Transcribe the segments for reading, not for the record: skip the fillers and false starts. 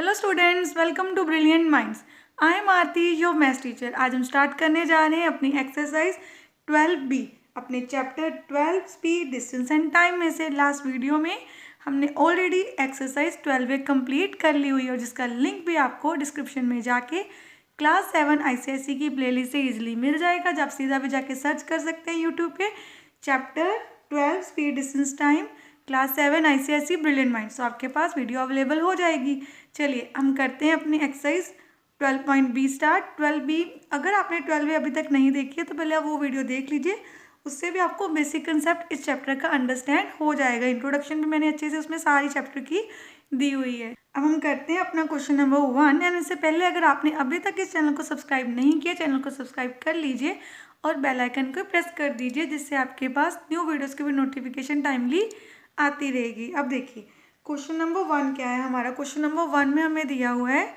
Hello students, welcome to Brilliant Minds. I am Aarti, your maths teacher. आज हम start करने जा रहे हैं अपनी एक्सरसाइज 12B, अपने chapter 12 speed, distance and time में से। लास्ट वीडियो में हमने ऑलरेडी एक्सरसाइज 12A कंप्लीट कर ली हुई है और जिसका लिंक भी आपको डिस्क्रिप्शन में जाके क्लास 7 ICSE की प्लेलिस्ट से इजीली मिल जाएगा। जब सीधा भी जाके सर्च कर सकते हैं यूट्यूब पे chapter 12 speed, distance, time, class 7 ICSE brilliant minds, तो आपके पास वीडियो अवेलेबल हो जाएगी। चलिए हम करते हैं अपनी एक्सरसाइज 12.B स्टार्ट। 12B, अगर आपने 12A अभी तक नहीं देखी है तो पहले आप वो वीडियो देख लीजिए, उससे भी आपको बेसिक कंसेप्ट इस चैप्टर का अंडरस्टैंड हो जाएगा। इंट्रोडक्शन भी मैंने अच्छे से उसमें सारी चैप्टर की दी हुई है। अब हम करते हैं अपना क्वेश्चन नंबर 1। एंड इससे पहले अगर आपने अभी तक इस चैनल को सब्सक्राइब नहीं किया, चैनल को सब्सक्राइब कर लीजिए और बेल आइकन को प्रेस कर दीजिए, जिससे आपके पास न्यू वीडियोस की भी नोटिफिकेशन टाइमली आती रहेगी। अब देखिए क्वेश्चन नंबर 1 क्या है हमारा। क्वेश्चन नंबर 1 में हमें दिया हुआ है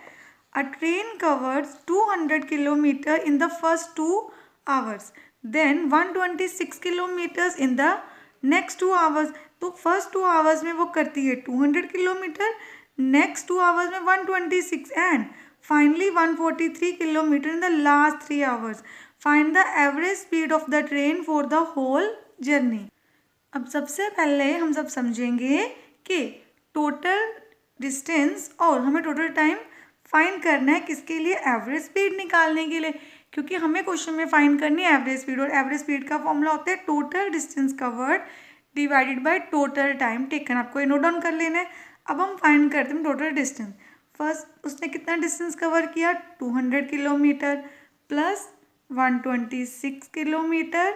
a train covers 200 kilometre in the first 2 hours, then 126 kilometres in the next 2 hours. तो फर्स्ट 2 आवर्स में वो करती है 200 किलोमीटर, नेक्स्ट 2 आवर्स में 126 and finally 143 kilometre in the last 3 hours. Find the average speed of the train for the whole journey. अब सबसे पहले हम सब समझेंगे कि टोटल डिस्टेंस और हमें टोटल टाइम फाइंड करना है किसके लिए, एवरेज स्पीड निकालने के लिए, क्योंकि हमें क्वेश्चन में फाइंड करनी है एवरेज स्पीड। और एवरेज स्पीड का फॉर्मूला होता है total distance covered divided by total time taken. आपको ये नोट डाउन कर लेना है। अब हम फाइंड करते हैं टोटल डिस्टेंस। फर्स्ट उसने कितना डिस्टेंस कवर किया, 200 kilometre plus 126 kilometre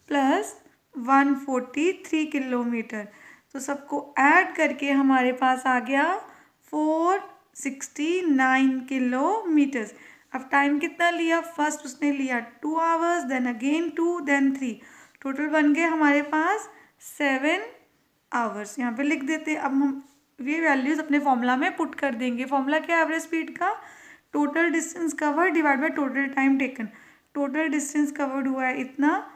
plus 143 kilometre. तो सबको ऐड करके हमारे पास आ गया 469 किलोमीटर्स। अब टाइम कितना लिया, फर्स्ट उसने लिया 2 hours, then again 2, then 3, total बन गए हमारे पास 7 आवर्स। यहाँ पे लिख देते हैं। अब हम ये वैल्यूज अपने फॉर्मूला में पुट कर देंगे। फॉर्मूला क्या है एवरेज स्पीड का, total distance covered divide by total time taken. Total distance covered हुआ है इतना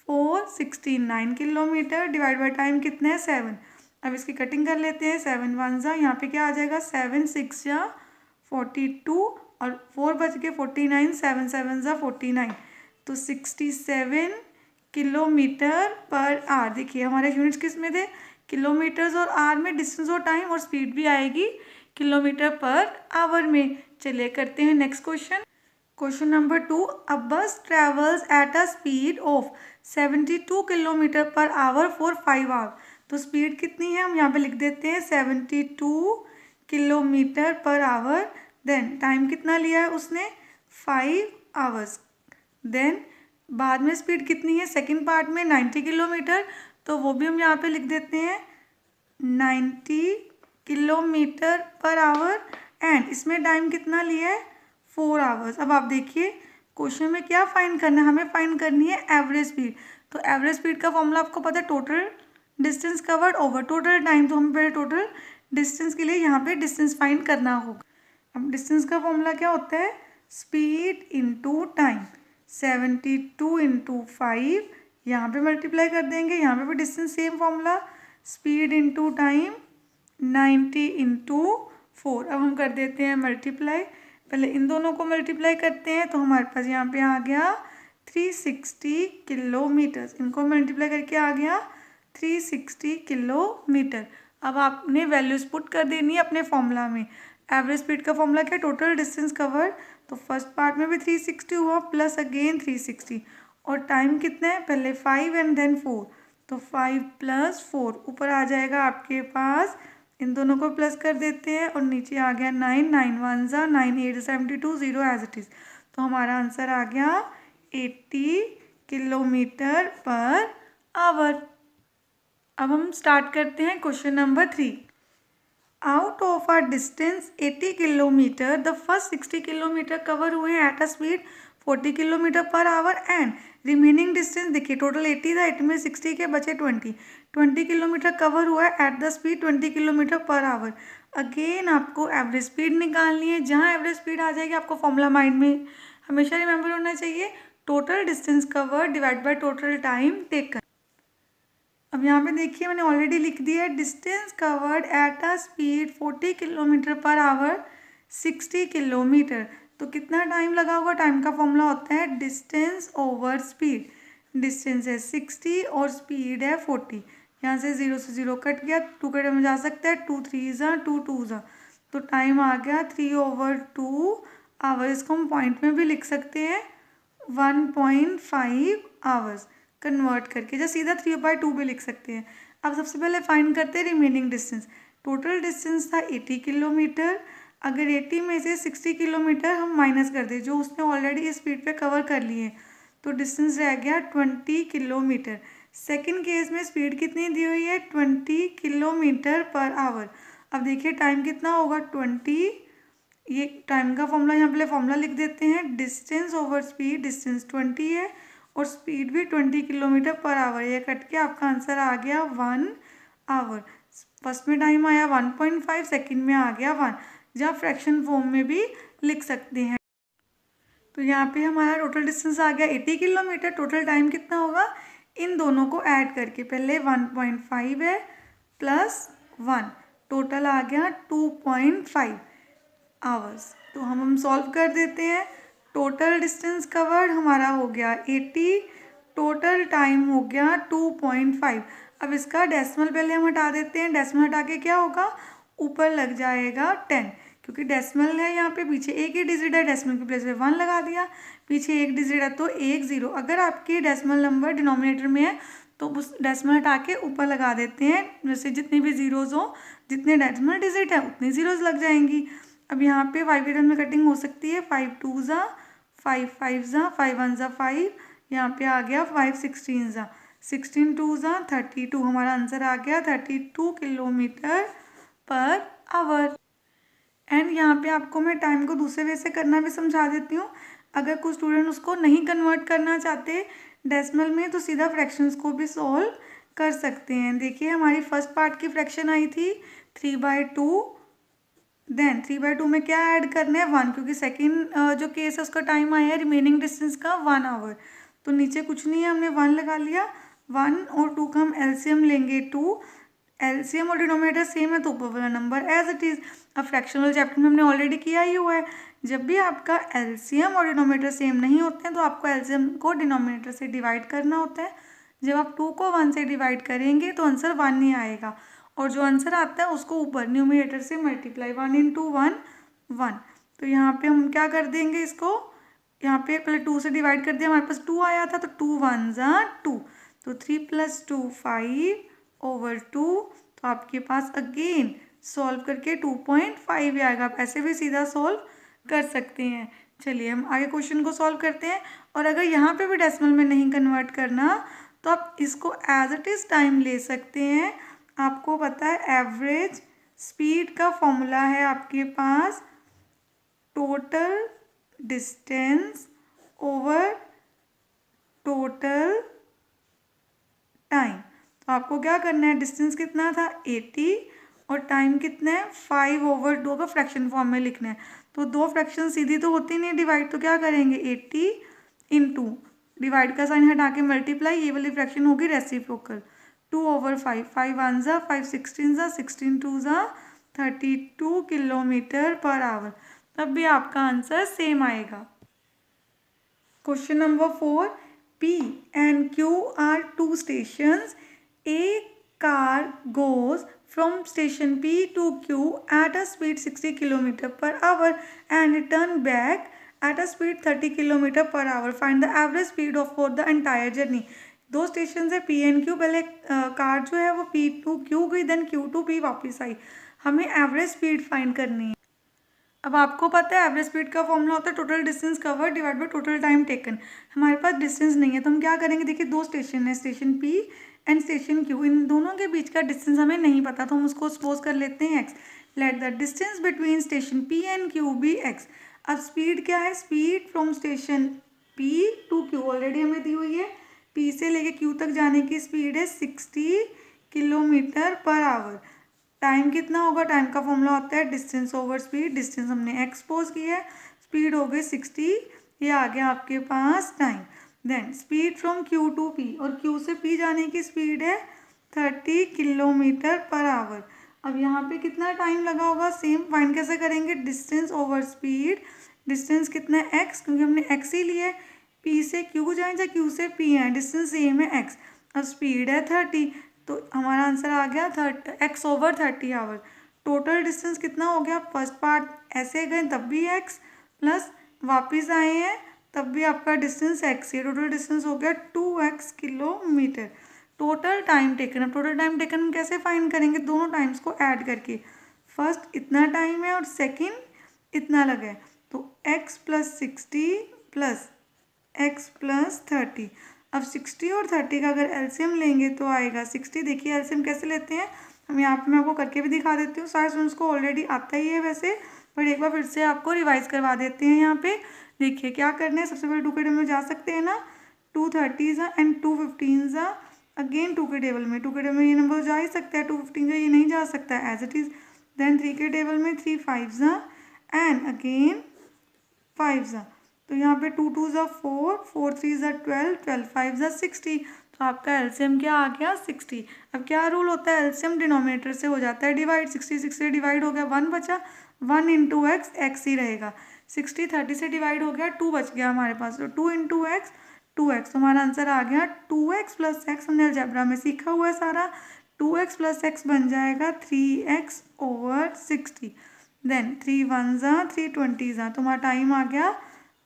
469 किलोमीटर, डिवाइड बाय टाइम कितना है 7। अब इसकी कटिंग कर लेते हैं। 7 1 जा, यहाँ पे क्या आ जाएगा 7 6 जा 42 और 4 बच के 49, 7 7 जा 49, तो 67 किलोमीटर पर आवर। देखिए हमारे यूनिट्स किस में थे, किलोमीटर्स और आवर में, डिस्टेंस और टाइम, और स्पीड भी आएगी किलोमीटर पर आवर में। चलिए करते हैं next question. Question number 2, a bus travels at a speed of 72 kilometre per hour for 5 hour. तो स्पीड कितनी है हम यहाँ पे लिख देते हैं 72 kilometre per our. Then time कितना लिया है उसने 5 आवर्स। देन बाद में स्पीड कितनी है सेकंड पार्ट में 90 किलोमीटर, तो वो भी हम यहाँ पे लिख देते हैं 90 किलोमीटर पर आवर। एंड इसमें टाइम कितना लिया है 4 आवर्स। अब आप देखिए क्वेश्चन में क्या फाइंड करना है, हमें फाइंड करनी है एवरेज स्पीड। तो एवरेज स्पीड का फॉर्मूला आपको पता है total distance covered over total time. तो हमें पहले टोटल डिस्टेंस के लिए यहाँ पे डिस्टेंस फाइंड करना होगा। अब डिस्टेंस का फॉर्मूला क्या होता है, स्पीड इंटू टाइम। 72 इंटू 5, यहाँ पे मल्टीप्लाई कर देंगे, यहाँ पे भी distance same formula, speed into time 90 into 4। अब हम कर देते हैं मल्टीप्लाई। पहले इन दोनों को मल्टीप्लाई करते हैं तो हमारे पास यहाँ पे आ गया 360 किलोमीटर्स। इनको मल्टीप्लाई करके आ गया 360 किलोमीटर। अब आपने वैल्यूज पुट कर देनी है अपने फॉर्मूला में। एवरेज स्पीड का फॉर्मूला क्या है, टोटल डिस्टेंस कवर। तो फर्स्ट पार्ट में भी 360 हुआ प्लस अगेन 360, और टाइम कितना है पहले 5 एंड देन 4, तो 5 + 4 ऊपर आ जाएगा आपके पास। इन दोनों को प्लस कर देते हैं और नीचे आ गया 9 9 1 जा 9 8 72 0 एज इट इज़। तो हमारा आंसर आ गया 80 किलोमीटर पर आवर। अब हम स्टार्ट करते हैं question number 3। Out of a distance 80 kilometre, the first 60 kilometre cover हुए हैं eight a speed 40 kilometre per our and remaining distance, देखिए टोटल 80 था, 80 में 60 के बचे 20 किलोमीटर कवर हुआ है at the speed 20 kilometre per our. Again आपको एवरेज स्पीड निकालनी है। जहाँ एवरेज स्पीड आ जाएगी आपको फॉर्मूला माइंड में हमेशा रिमेंबर होना चाहिए, total distance cover divide by total time taken. अब यहाँ पे देखिए मैंने ऑलरेडी लिख दिया है distance covered eight a speed 40 kilometre per our 60 kilometre. तो कितना टाइम लगा होगा? टाइम का फॉर्मूला होता है डिस्टेंस ओवर स्पीड। डिस्टेंस है 60 और स्पीड है 40। यहाँ से 0 से 0 कट गया, 2 कट में जा सकता है, 2 3 ज़ा 2 2 ज़ा, तो टाइम आ गया 3/2 आवर। इसको हम पॉइंट में भी लिख सकते हैं 1.5 आवर्स कन्वर्ट करके, या सीधा 3/2 भी लिख सकते हैं। अब सबसे पहले फाइंड करते हैं रिमेनिंग डिस्टेंस। टोटल डिस्टेंस था 80 किलोमीटर। अगर 80 में से 60 किलोमीटर हम माइनस कर दें, जो उसने ऑलरेडी स्पीड पे कवर कर लिए, तो डिस्टेंस रह गया 20 किलोमीटर। सेकंड केस में स्पीड कितनी दी हुई है? 20 किलोमीटर पर आवर। अब देखिए टाइम कितना होगा? 20, ये टाइम का फॉर्मूला यहाँ पे फॉर्मूला लिख देते हैं, डिस्टेंस ओवर स्पीड। डिस्टेंस 20 है और स्पीड भी 20 किलोमीटर पर आवर। ये कट के आपका आंसर आ गया 1 आवर। फर्स्ट में टाइम आया 1.5, सेकंड में आ गया 1, जहाँ फ्रैक्शन फॉर्म में भी लिख सकते हैं। तो यहाँ पे हमारा टोटल डिस्टेंस आ गया 80 किलोमीटर। टोटल टाइम कितना होगा? इन दोनों को ऐड करके पहले 1.5 है प्लस 1, टोटल आ गया 2.5 आवर्स। तो हम सॉल्व कर देते हैं। टोटल डिस्टेंस कवर्ड हमारा हो गया 80, टोटल टाइम हो गया 2.5। अब इसका डेसिमल पहले हम हटा देते हैं। डेसिमल हटा के क्या होगा? ऊपर लग जाएगा 10, क्योंकि डेसिमल है यहाँ पे, पीछे एक ही डिजिट है, डेसिमल की प्लेस पे 1 लगा दिया, पीछे एक डिजिट है तो 1 0। अगर आपके डेसिमल नंबर डिनोमिनेटर में है तो उस डेसिमल हटा के ऊपर लगा देते हैं। जैसे जितनी भी जीरोज़ हो, जितने डेसिमल डिजिट है उतनी जीरोज़ लग जाएंगी। अब यहाँ पे 5 के टर्म में कटिंग हो सकती है, 5 2 ज़ा 5 5 ज़ा 5 1 ज़ा 5, यहाँ पे आ गया 5 16 ज़ा 16 2 ज़ा 32। हमारा आंसर आ गया 32 किलोमीटर पर आवर। एंड यहाँ पे आपको मैं टाइम को दूसरे वे से करना भी समझा देती हूँ। अगर कुछ स्टूडेंट उसको नहीं कन्वर्ट करना चाहते डेसिमल में, तो सीधा फ्रैक्शंस को भी सॉल्व कर सकते हैं। देखिए हमारी फर्स्ट पार्ट की फ्रैक्शन आई थी 3/2, देन 3/2 में क्या ऐड करना है? 1, क्योंकि सेकंड जो केस है उसका टाइम आया है रिमेनिंग डिस्टेंस का 1 आवर। तो नीचे कुछ नहीं है, हमने 1 लगा लिया। 1 और 2 का हम एलसीएम लेंगे 2, एलसीएम और डिनोमिनेटर सेम है तो ऊपर वाला नंबर एज इट इज़। अब फ्रैक्शनल चैप्टर में हमने ऑलरेडी किया ही हुआ है, जब भी आपका एलसीएम और डिनोमिनेटर सेम नहीं होते हैं तो आपको एलसीएम को डिनोमिनेटर से डिवाइड करना होता है। जब आप 2 को 1 से डिवाइड करेंगे तो आंसर 1 नहीं आएगा, और जो आंसर आता है उसको ऊपर न्यूमरेटर से मल्टीप्लाई, 1 × 1 1। तो यहाँ पे हम क्या कर देंगे, इसको यहाँ पे पहले 2 से डिवाइड कर दिया, हमारे पास 2 आया था तो 2 1 ज़ा 2, तो 3 + 2 5/2। तो आपके पास अगेन सॉल्व करके 2.5 आएगा। आप ऐसे भी सीधा सॉल्व कर सकते हैं। चलिए हम आगे क्वेश्चन को सॉल्व करते हैं। और अगर यहाँ पे भी डेसिमल में नहीं कन्वर्ट करना तो आप इसको एज इट इज़ टाइम ले सकते हैं। आपको पता है एवरेज स्पीड का फॉर्मूला है आपके पास total distance over total time. तो आपको क्या करना है, डिस्टेंस कितना था 80 और टाइम कितना है 5/2 का फ्रैक्शन फॉर्म में लिखना है। तो दो फ्रैक्शन सीधी तो होती नहीं डिवाइड, तो क्या करेंगे 80 × डिवाइड का साइन हटा के मल्टीप्लाई, ये वाली फ्रैक्शन होगी रेसिप्रोकल 2/5, 5 1 ज़ा 5 16 ज़ा 16 2 ज़ा 32 किलोमीटर पर आवर। तब भी आपका आंसर सेम आएगा। Question number 4, P and Q are two stations. A car goes from station P to Q at a speed 60 km/h and return back at a speed 30 km/h. Find the average speed of for the entire journey. दो station है P and Q। पहले car जो है वो P to Q गई, then Q to P वापस आई। हमें average speed find करनी है। अब आपको पता है एवरेज स्पीड का फॉर्मूला होता है total distance cover divide by total time taken. हमारे पास डिस्टेंस नहीं है तो हम क्या करेंगे, देखिए दो स्टेशन है, station P and station Q, इन दोनों के बीच का डिस्टेंस हमें नहीं पता तो हम उसको सपोज कर लेते हैं x। Let the distance between station P and Q be x। अब स्पीड क्या है, speed from station P to Q already हमें दी हुई है। P से लेके Q तक जाने की स्पीड है 60 km/h। टाइम कितना होगा, टाइम का फॉर्मूला होता है डिस्टेंस ओवर स्पीड। डिस्टेंस हमने एक्सपोज किया है, स्पीड हो गई 60, ये आ गया आपके पास time. Then speed from Q to P, और Q से P जाने की स्पीड है 30 km/h। अब यहाँ पे कितना टाइम लगा होगा, सेम फाइंड कैसे करेंगे, डिस्टेंस ओवर स्पीड। डिस्टेंस कितना है x, क्योंकि हमने x ही लिया है। p से q जाए या q से p है, डिस्टेंस सेम है x। अब स्पीड है 30, तो हमारा आंसर आ गया x over 30 hour. Total distance कितना हो गया, फर्स्ट पार्ट ऐसे गए तब भी x, प्लस वापस आए हैं तब भी आपका डिस्टेंस x है। टोटल डिस्टेंस हो गया 2x kilometre. Total time taken, अब टोटल टाइम टेकन हम कैसे फाइंड करेंगे, दोनों टाइम्स को ऐड करके। फर्स्ट इतना टाइम है और सेकंड इतना लगा है, तो x plus 60 plus x plus 30। अब 60 और 30 का अगर एलसीएम लेंगे तो आएगा 60। देखिए एलसीएम कैसे लेते हैं, हम यहाँ पे मैं आपको करके भी दिखा देती हूँ, सारे स्टूडेंट्स को ऑलरेडी आता ही है वैसे, पर एक बार फिर से आपको रिवाइज करवा देते हैं। यहाँ पे देखिए क्या करना है, सबसे पहले 2 के टेबल में जा सकते हैं ना, 2 30s एंड 2 15s, अगेन 2 के टेबल में, 2 के टेबल में ये नंबर जा ही सकता है, 2 15 ये नहीं जा सकता है एज इट इज़। देन 3 के टेबल में 3 5s एंड अगेन 5s, तो यहाँ पे 2 2s 4, 4 3s 12, 12 5s 60। तो आपका एलसीएम क्या आ गया, 60। अब क्या रूल होता है, एलसीएम डिनोमिनेटर से हो जाता है डिवाइड, 60 6 से डिवाइड हो गया, 1 बचा, 1 इंटू एक्स, एक्स ही रहेगा। 60 30 से डिवाइड हो गया, 2 बच गया हमारे पास, तो 2 इंटू एक्स 2x, तो हमारा आंसर आ गया 2x प्लस एक्स। हमने अलजेब्रा में सीखा हुआ है सारा, 2x प्लस एक्स बन जाएगा 3x over 60। Then 3 1s 3 20s, तो हमारा टाइम आ गया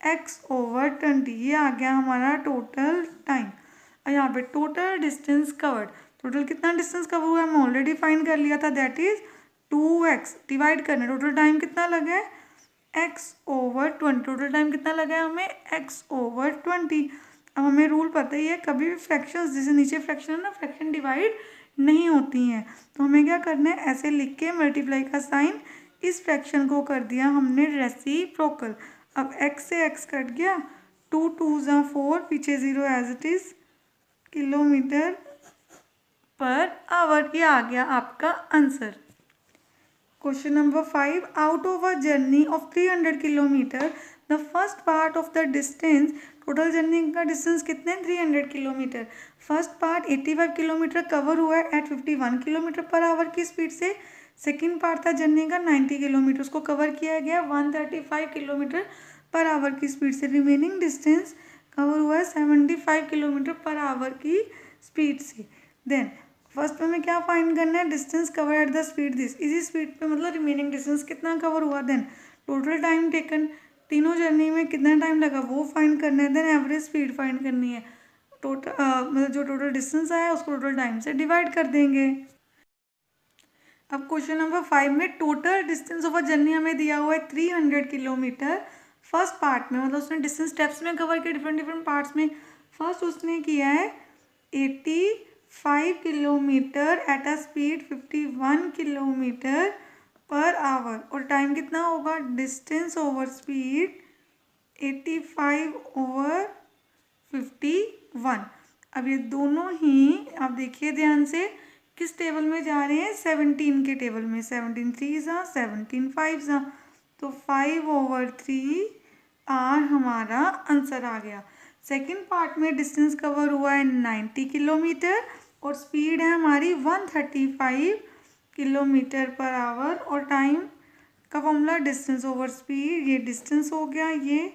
x ओवर 20। ये आ गया हमारा टोटल टाइम। और यहाँ पे टोटल डिस्टेंस कवर्ड, टोटल कितना डिस्टेंस कवर हुआ है मैं ऑलरेडी फाइंड कर लिया था, दैट इज 2x डिवाइड करना, टोटल टाइम कितना लगा है x ओवर 20। टोटल टाइम कितना लगा है हमें, x ओवर 20। अब हमें रूल पता ही है, कभी भी फ्रैक्शंस, जैसे नीचे फ्रैक्शन है ना, फ्रैक्शन डिवाइड नहीं होती हैं, तो हमें क्या करना है, ऐसे लिख के मल्टीप्लाई का साइन, इस फ्रैक्शन को कर दिया हमने रेसिप्रोकल। अब x से x कट गया, 2 2s 4, पीछे 0 as it is, kilometre per hour. ये आ गया आपका answer. Question number 5, out of a journey of 300 kilometre the first part of the distance, total journey का डिस्टेंस कितने, 300 kilometre. First part 85 kilometre cover हुआ है एट 51 किलोमीटर पर आवर की speed से। सेकेंड पार्ट था जर्नी का 90 kilometre, उसको cover किया गया 135 किलोमीटर पर आवर की स्पीड से। रिमेनिंग डिस्टेंस कवर हुआ है 75 किलोमीटर पर आवर की स्पीड से। देन फर्स्ट में हमें क्या फाइंड करना है, distance cover at the speed this, इसी स्पीड पे मतलब रिमेनिंग डिस्टेंस कितना कवर हुआ। देन टोटल टाइम टेकन, तीनों जर्नी में कितना टाइम लगा वो फाइंड करना है। देन एवरेज स्पीड फाइंड करनी है, टोटल मतलब जो टोटल डिस्टेंस आया उसको टोटल टाइम से डिवाइड कर देंगे। अब क्वेश्चन नंबर 5 में total distance of a journey हमें दिया हुआ है 300 किलोमीटर। फर्स्ट पार्ट में मतलब उसने डिस्टेंस स्टेप्स में कवर किया, डिफरेंट डिफरेंट पार्ट्स में। फर्स्ट उसने किया है 85 kilometre eight a speed 51 kilometre per our, और टाइम कितना होगा, डिस्टेंस ओवर स्पीड 85 ओवर 51। अब ये दोनों ही आप देखिए ध्यान से किस टेबल में जा रहे हैं, 17 के टेबल में। 17 3s 17 5s, तो 5 ओवर 3 आर हमारा आंसर आ गया। सेकेंड पार्ट में डिस्टेंस कवर हुआ है 90 किलोमीटर और स्पीड है हमारी 135 किलोमीटर पर आवर, और टाइम का फॉर्मूला डिस्टेंस ओवर स्पीड, ये डिस्टेंस हो गया, ये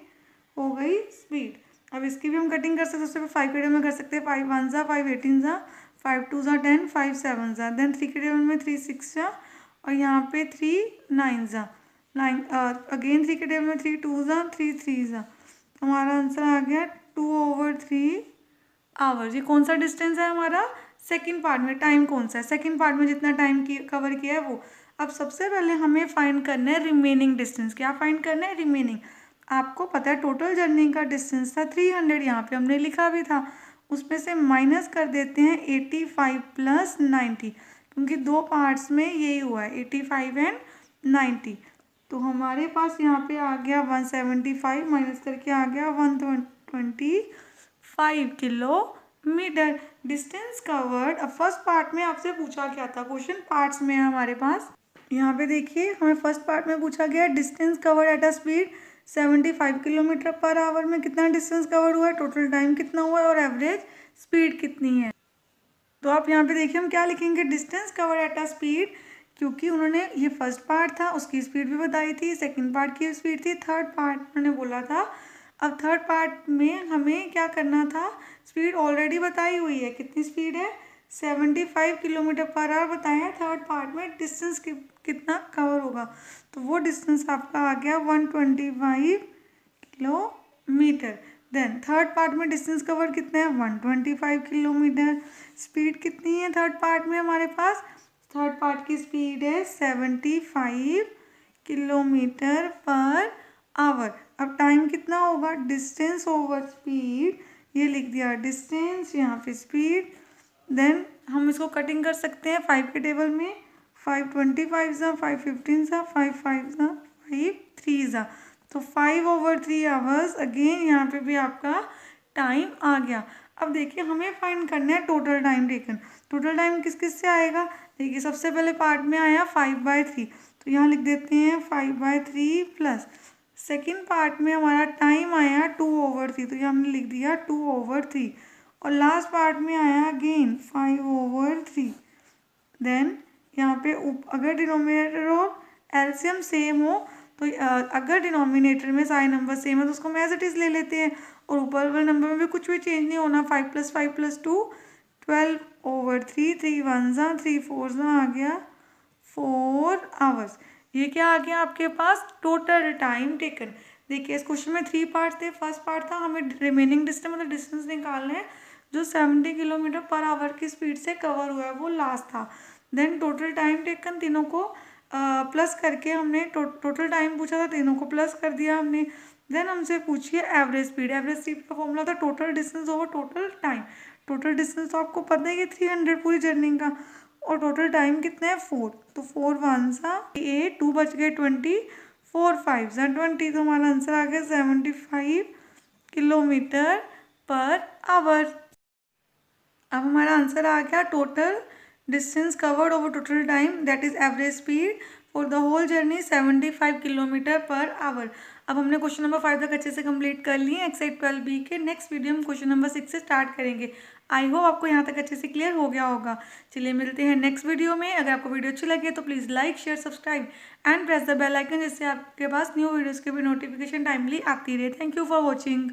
हो गई स्पीड। अब इसकी भी हम कटिंग कर सकते हैं, उससे 5 के टेबल में कर सकते हैं, 5 1s 5 18s 5 2s 10 5 7s, then 3 के टेबल में 3 6 और यहाँ पे 3 9s 9, अगेन 3 के टेबल में 3 2s 3 3s। हमारा आंसर आ गया 2 ओवर 3 आवर्स। ये कौन सा डिस्टेंस है हमारा, सेकंड पार्ट में। टाइम कौन सा है, सेकंड पार्ट में जितना टाइम कवर किया है वो। अब सबसे पहले हमें फाइंड करना है रिमेनिंग डिस्टेंस। क्या फाइंड करना है, रिमेनिंग। आपको पता है टोटल जर्नी का डिस्टेंस था 300, यहाँ पे हमने लिखा भी था, उसमें से माइनस कर देते हैं 85 प्लस 90, क्योंकि दो पार्ट्स में यही हुआ है 85 एंड 90। तो हमारे पास यहाँ पे आ गया 175 माइनस करके आ गया 125 किलोमीटर डिस्टेंस कवर्ड। अब फर्स्ट पार्ट में आपसे पूछा क्या था, क्वेश्चन पार्ट्स में है हमारे पास। यहाँ पे देखिए हमें फर्स्ट पार्ट में पूछा गया distance covered eight a speed 75 kilometre per our में कितना डिस्टेंस कवर हुआ है, टोटल टाइम कितना हुआ है और एवरेज स्पीड कितनी है। तो आप यहाँ पे देखिए हम क्या लिखेंगे, distance cover at a speed, क्योंकि उन्होंने ये फर्स्ट पार्ट था उसकी स्पीड भी बताई थी, सेकंड पार्ट की स्पीड थी, थर्ड पार्ट उन्होंने बोला था। अब थर्ड पार्ट में हमें क्या करना था, स्पीड ऑलरेडी बताई हुई है, कितनी स्पीड है 75 किलोमीटर पर आवर बताया है। थर्ड पार्ट में डिस्टेंस कितना कवर होगा, तो वो डिस्टेंस आपका आ गया 125 किलोमीटर। देन थर्ड पार्ट में डिस्टेंस कवर कितना है 125 किलोमीटर। स्पीड कितनी है थर्ड पार्ट में हमारे पास, थर्ड पार्ट की स्पीड है 75 किलोमीटर पर आवर। अब टाइम कितना होगा, डिस्टेंस ओवर स्पीड, ये लिख दिया डिस्टेंस यहाँ पे स्पीड। देन हम इसको कटिंग कर सकते हैं 5 के टेबल में, 5 ज़ा 5 15 ज़ा 5 5 ज़ा 5 3 ज़ा, तो 5/3 आवर्स। अगेन यहाँ पे भी आपका टाइम आ गया। अब देखिए हमें फाइंड करना है total time taken. Total time किस किस से आएगा, देखिए सबसे पहले पार्ट में आया 5/3, तो यहाँ लिख देते हैं 5/3 प्लस सेकेंड पार्ट में हमारा टाइम आया 2/3, तो यहाँ हमने लिख दिया 2/3, और लास्ट पार्ट में आया अगेन 5/3। देन यहाँ पे अगर डिनोमिनेटर और एलसीएम सेम हो तो अगर डिनोमिनेटर में सारे नंबर सेम है तो उसको हम एज इट इज़ ले लेते हैं, और ऊपर वाले नंबर में भी कुछ भी चेंज नहीं होना। 5 + 5 + 2 12/3, 3 1 ज़ा 3 4 ज़ा आ गया 4 आवर्स। ये क्या आ गया आपके पास, टोटल टाइम टेकन। देखिए इस क्वेश्चन में 3 पार्ट थे। फर्स्ट पार्ट था हमें रिमेनिंग डिस्टेंस मतलब डिस्टेंस निकालना है जो 70 किलोमीटर पर आवर की स्पीड से कवर हुआ है, वो लास्ट था। देन टोटल टाइम टेकन, तीनों को प्लस करके हमने टोटल टाइम पूछा था, तीनों को प्लस कर दिया हमने। देन हमसे पूछिए एवरेज स्पीड। एवरेज स्पीड का फॉर्मूला था total distance over total time. Total distance तो आपको पता है कि 300 पूरी जर्नी का, और टोटल टाइम कितना है 4, तो 4 1 ज़ा 8, 2 बच गए 20, 4 5 ज़ा 20, तो हमारा आंसर आ गया 75 किलोमीटर पर आवर। अब हमारा आंसर आ गया total distance covered over total time that is average speed for the whole journey 75 kilometre per hour. अब हमने क्वेश्चन नंबर 5 तक अच्छे से कंप्लीट कर लिए एक्सरसाइज 12B के। नेक्स्ट वीडियो हम क्वेश्चन नंबर 6 से स्टार्ट करेंगे। आई होप आपको यहाँ तक अच्छे से क्लियर हो गया होगा। चलिए मिलते हैं नेक्स्ट वीडियो में। अगर आपको वीडियो अच्छी लगी तो please like share subscribe and press the bell icon, जिससे आपके पास न्यू वीडियोज़ के भी नोटिफिकेशन टाइमली आती रहे। Thank you for watching.